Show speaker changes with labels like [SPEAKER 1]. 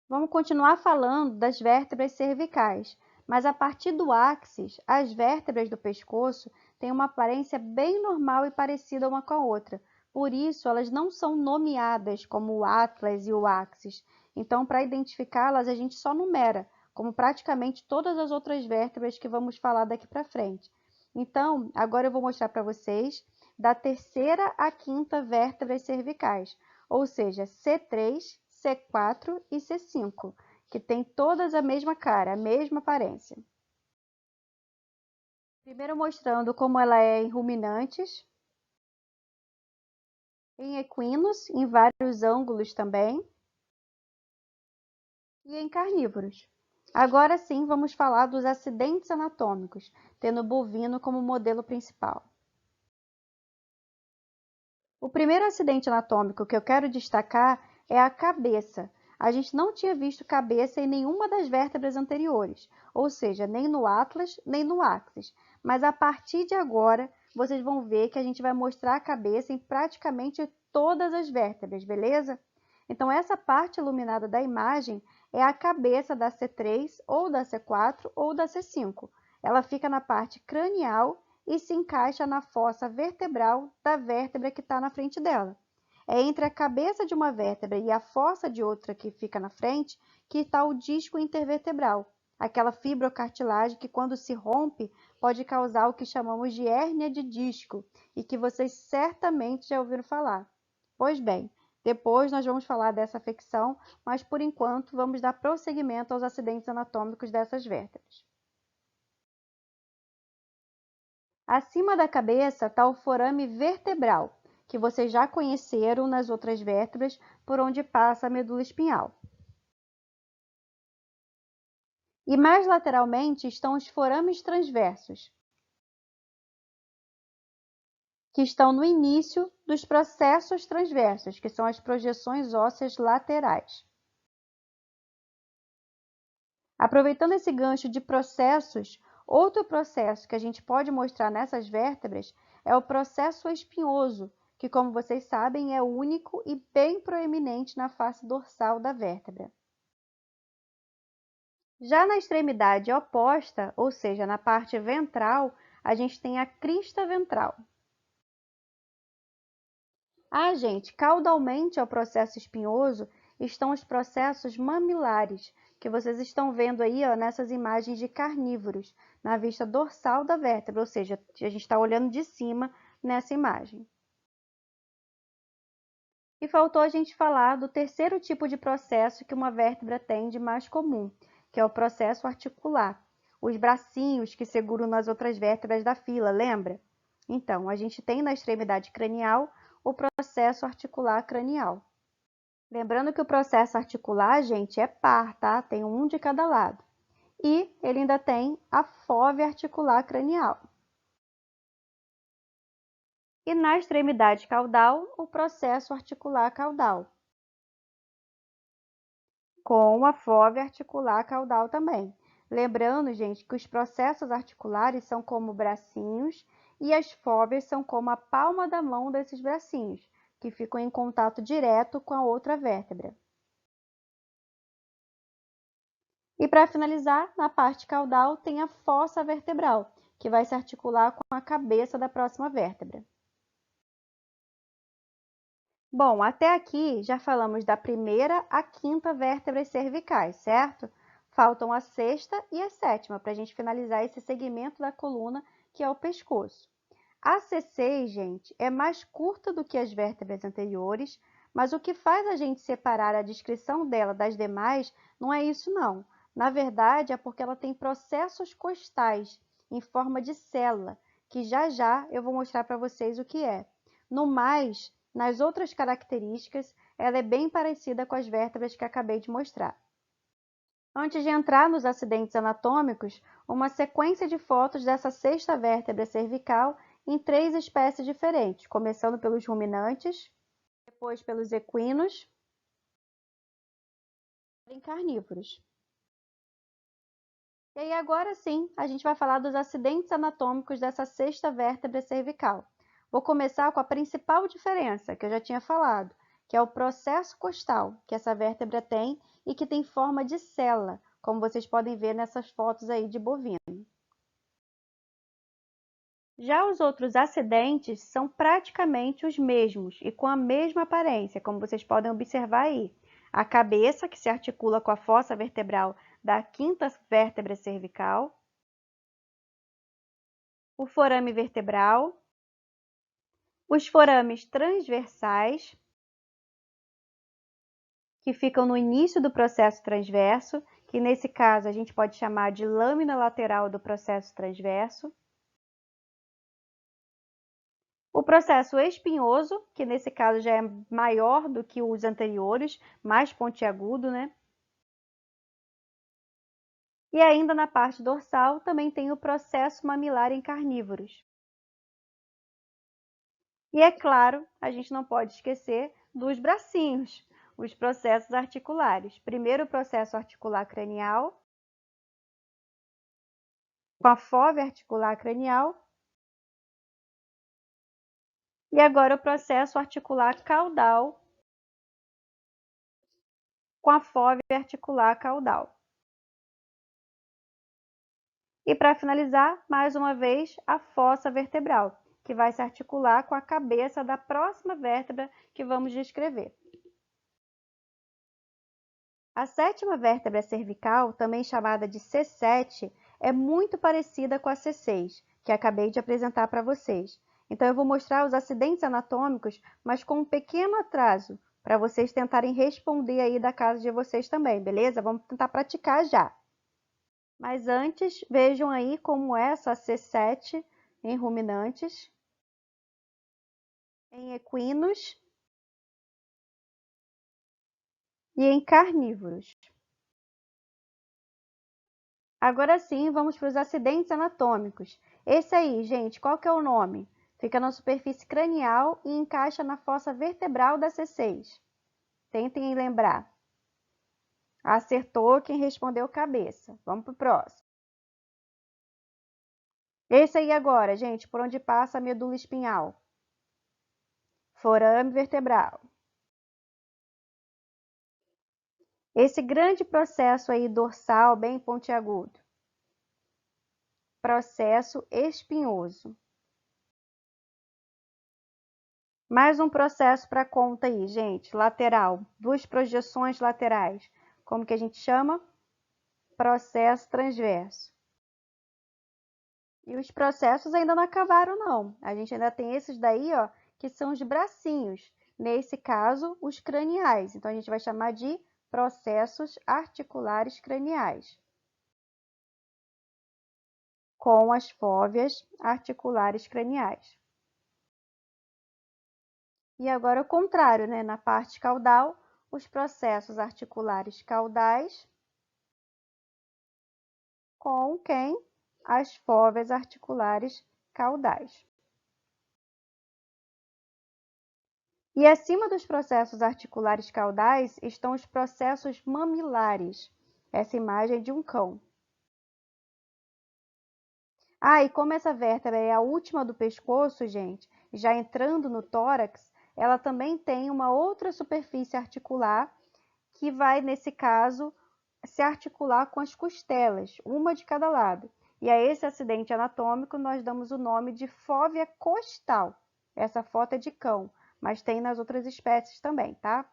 [SPEAKER 1] Vamos continuar falando das vértebras cervicais, mas a partir do áxis, as vértebras do pescoço têm uma aparência bem normal e parecida uma com a outra. Por isso, elas não são nomeadas como o atlas e o áxis. Então, para identificá-las, a gente só numera, como praticamente todas as outras vértebras que vamos falar daqui para frente. Então, agora eu vou mostrar para vocês da terceira à quinta vértebras cervicais, ou seja, C3, C4 e C5, que tem todas a mesma cara, a mesma aparência. Primeiro mostrando como ela é em ruminantes, em equinos, em vários ângulos também, e em carnívoros. Agora sim, vamos falar dos acidentes anatômicos, tendo o bovino como modelo principal. O primeiro acidente anatômico que eu quero destacar é a cabeça. A gente não tinha visto cabeça em nenhuma das vértebras anteriores, ou seja, nem no atlas, nem no áxis. Mas a partir de agora, vocês vão ver que a gente vai mostrar a cabeça em praticamente todas as vértebras, beleza? Então, essa parte iluminada da imagem é a cabeça da C3, ou da C4, ou da C5. Ela fica na parte cranial e se encaixa na fossa vertebral da vértebra que está na frente dela. É entre a cabeça de uma vértebra e a fossa de outra que fica na frente que está o disco intervertebral, aquela fibrocartilagem que, quando se rompe, pode causar o que chamamos de hérnia de disco e que vocês certamente já ouviram falar. Pois bem, depois nós vamos falar dessa afecção, mas por enquanto vamos dar prosseguimento aos acidentes anatômicos dessas vértebras. Acima da cabeça está o forame vertebral, que vocês já conheceram nas outras vértebras, por onde passa a medula espinhal. E mais lateralmente estão os forames transversos, que estão no início dos processos transversos, que são as projeções ósseas laterais. Aproveitando esse gancho de processos, outro processo que a gente pode mostrar nessas vértebras é o processo espinhoso, que, como vocês sabem, é único e bem proeminente na face dorsal da vértebra. Já na extremidade oposta, ou seja, na parte ventral, a gente tem a crista ventral. Gente, caudalmente ao processo espinhoso estão os processos mamilares, que vocês estão vendo aí, ó, nessas imagens de carnívoros, na vista dorsal da vértebra, ou seja, a gente está olhando de cima nessa imagem. E faltou a gente falar do terceiro tipo de processo que uma vértebra tem de mais comum, que é o processo articular. Os bracinhos que seguram nas outras vértebras da fila, lembra? Então, a gente tem na extremidade cranial o processo articular cranial. Lembrando que o processo articular, gente, é par, tá? Tem um de cada lado. E ele ainda tem a fóvea articular cranial. E na extremidade caudal, o processo articular caudal, com a fóvea articular caudal também. Lembrando, gente, que os processos articulares são como bracinhos e as fóveas são como a palma da mão desses bracinhos, que ficam em contato direto com a outra vértebra. E para finalizar, na parte caudal tem a fossa vertebral, que vai se articular com a cabeça da próxima vértebra. Bom, até aqui já falamos da primeira à quinta vértebras cervicais, certo? Faltam a sexta e a sétima para a gente finalizar esse segmento da coluna, que é o pescoço. A C6, gente, é mais curta do que as vértebras anteriores, mas o que faz a gente separar a descrição dela das demais não é isso, não. Na verdade, é porque ela tem processos costais em forma de célula, que já já eu vou mostrar para vocês o que é. No mais, nas outras características, ela é bem parecida com as vértebras que acabei de mostrar. Antes de entrar nos acidentes anatômicos, uma sequência de fotos dessa sexta vértebra cervical em 3 espécies diferentes, começando pelos ruminantes, depois pelos equinos e em carnívoros. E aí agora sim, a gente vai falar dos acidentes anatômicos dessa sexta vértebra cervical. Vou começar com a principal diferença, que eu já tinha falado, que é o processo costal que essa vértebra tem e que tem forma de cela, como vocês podem ver nessas fotos aí de bovino. Já os outros acidentes são praticamente os mesmos e com a mesma aparência, como vocês podem observar aí. A cabeça, que se articula com a fossa vertebral da quinta vértebra cervical, o forame vertebral, os forames transversais, que ficam no início do processo transverso, que nesse caso a gente pode chamar de lâmina lateral do processo transverso. O processo espinhoso, que nesse caso já é maior do que os anteriores, mais pontiagudo, né? E ainda na parte dorsal também tem o processo mamilar em carnívoros. E é claro, a gente não pode esquecer dos bracinhos, os processos articulares. Primeiro o processo articular cranial, com a fóvea articular cranial, e agora o processo articular caudal, com a fóvea articular caudal. E para finalizar, mais uma vez, a fossa vertebral, que vai se articular com a cabeça da próxima vértebra que vamos descrever. A sétima vértebra cervical, também chamada de C7, é muito parecida com a C6, que acabei de apresentar para vocês. Então, eu vou mostrar os acidentes anatômicos, mas com um pequeno atraso, para vocês tentarem responder aí da casa de vocês também, beleza? Vamos tentar praticar já. Mas antes, vejam aí como é essa C7 em ruminantes, em equinos e em carnívoros. Agora sim, vamos para os acidentes anatômicos. Esse aí, gente, qual que é o nome? Fica na superfície cranial e encaixa na fossa vertebral da C6. Tentem lembrar. Acertou quem respondeu cabeça. Vamos para o próximo. Esse aí agora, gente, por onde passa a medula espinhal. Forame vertebral. Esse grande processo aí dorsal, bem pontiagudo. Processo espinhoso. Mais um processo para conta aí, gente, lateral, duas projeções laterais. Como que a gente chama? Processo transverso. E os processos ainda não acabaram, não. A gente ainda tem esses daí, ó, que são os bracinhos. Nesse caso, os craniais. Então, a gente vai chamar de processos articulares craniais, com as fóveas articulares craniais. E agora o contrário, né? Na parte caudal, os processos articulares caudais com quem? As fóveas articulares caudais. E acima dos processos articulares caudais estão os processos mamilares. Essa imagem é de um cão. Ah, e como essa vértebra é a última do pescoço, gente, já entrando no tórax, ela também tem uma outra superfície articular que vai, nesse caso, se articular com as costelas, uma de cada lado. E a esse acidente anatômico nós damos o nome de fóvea costal. Essa foto é de cão, mas tem nas outras espécies também, tá?